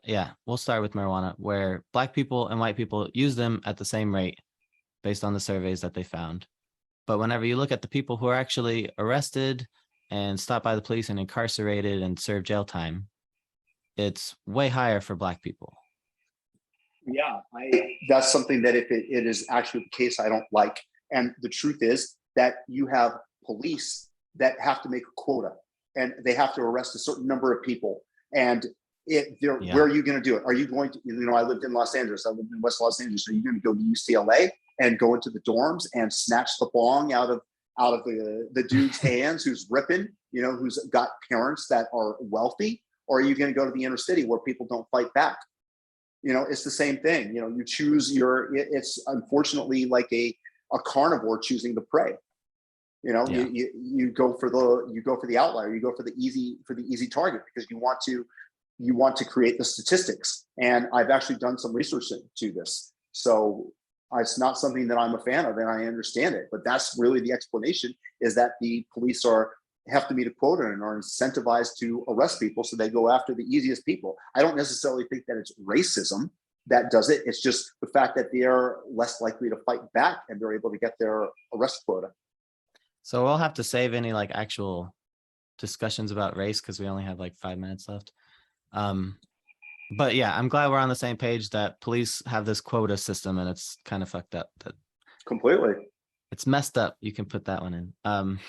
yeah, we'll start with marijuana, where black people and white people use them at the same rate based on the surveys that they found. But whenever you look at the people who are actually arrested and stopped by the police and incarcerated and serve jail time, it's way higher for black people. Yeah, that's something that if it is actually the case, I don't like. And the truth is that you have police that have to make a quota and they have to arrest a certain number of people. And where are you going to do it? Are you going to, I lived in Los Angeles. I lived in West Los Angeles. Are you going to go to UCLA and go into the dorms and snatch the bong out of the dude's hands who's ripping, who's got parents that are wealthy? Or are you going to go to the inner city where people don't fight back? It's the same thing. You choose it's unfortunately like a carnivore choosing the prey. You go for the outlier, you go for the easy target because you want to create the statistics. And I've actually done some research to this. So it's not something that I'm a fan of, and I understand it, but that's really the explanation, is that the police have to meet a quota and are incentivized to arrest people, so they go after the easiest people. I don't necessarily think that it's racism that does it. It's just the fact that they're less likely to fight back and they're able to get their arrest quota. So we'll have to save any like actual discussions about race because we only have like 5 minutes left. But yeah, I'm glad we're on the same page that police have this quota system, and it's kind of fucked up. Completely. It's messed up. You can put that one in.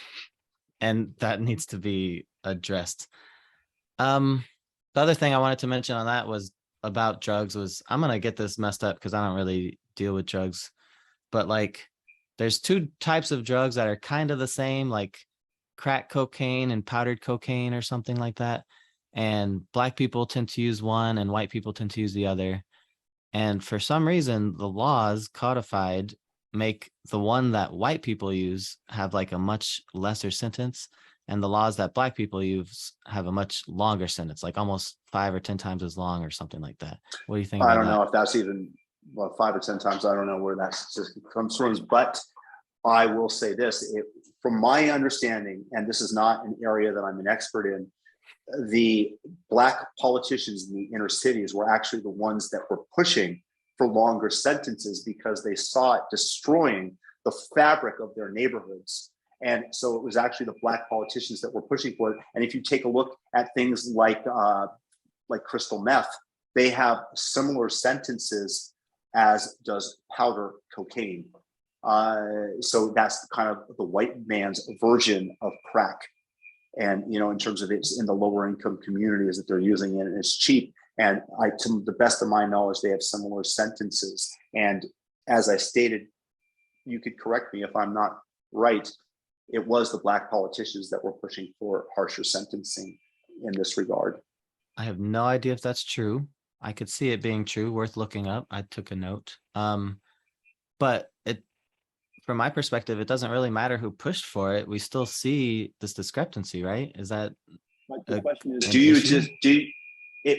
And that needs to be addressed. The other thing I wanted to mention on that was about drugs was, I'm going to get this messed up because I don't really deal with drugs, but like there's two types of drugs that are kind of the same, like crack cocaine and powdered cocaine or something like that. And black people tend to use one and white people tend to use the other. And for some reason, the laws codified make the one that white people use have like a much lesser sentence, and the laws that black people use have a much longer sentence, like almost 5 or 10 times as long or something like that. What do you think? I don't know if that's even 5 or 10 times. I don't know where that comes from, but I will say this, from my understanding, and this is not an area that I'm an expert in, the black politicians in the inner cities were actually the ones that were pushing for longer sentences because they saw it destroying the fabric of their neighborhoods. And so it was actually the black politicians that were pushing for it. And if you take a look at things like crystal meth, they have similar sentences as does powder cocaine. So that's kind of the white man's version of crack. And, in terms of it's in the lower income communities that they're using it, and it's cheap. And to the best of my knowledge, they have similar sentences. And as I stated, you could correct me if I'm not right, it was the black politicians that were pushing for harsher sentencing in this regard. I have no idea if that's true. I could see it being true, worth looking up. I took a note. But from my perspective, it doesn't really matter who pushed for it. We still see this discrepancy, right? Is that the question is,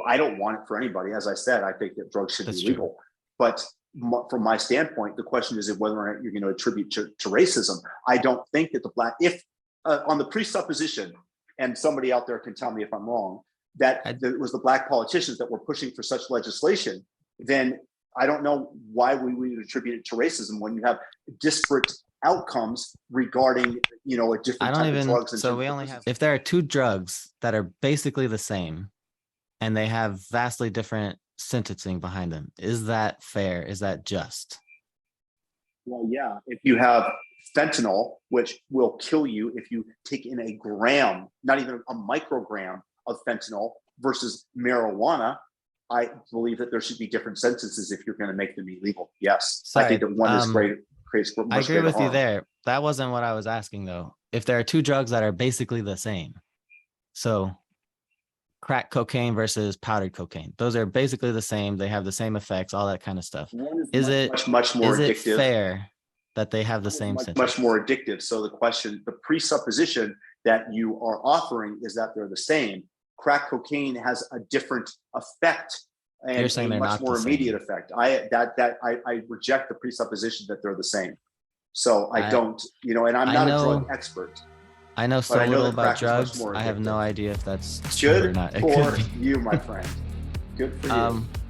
I don't want it for anybody. As I said, I think that drugs should be legal. But from my standpoint, the question is whether or not you're going to attribute to racism. I don't think that on the presupposition, and somebody out there can tell me if I'm wrong, that it was the black politicians that were pushing for such legislation, then I don't know why we would attribute it to racism when you have disparate outcomes regarding, a different type of drugs. So we only have, if there are two drugs that are basically the same and they have vastly different sentencing behind them, is that fair? Is that just? Well, yeah. If you have fentanyl, which will kill you if you take in a gram, not even a microgram of fentanyl, versus marijuana, I believe that there should be different sentences if you're going to make them illegal. Yes. Sorry, I think that one is great. Creates much I agree with harm. you there. That wasn't what I was asking though. If there are two drugs that are basically the same, so crack cocaine versus powdered cocaine, those are basically the same. They have the same effects, all that kind of stuff. Is it much more addictive? Fair that they have the same sentence? Much more addictive. So the presupposition that you are offering is that they're the same. Crack cocaine has a different effect and you're saying a much more immediate effect. I reject the presupposition that they're the same. So I don't, and I'm not a drug expert. I know so little about drugs. I have no idea if that's true or not. Good for you, my friend. Good for you.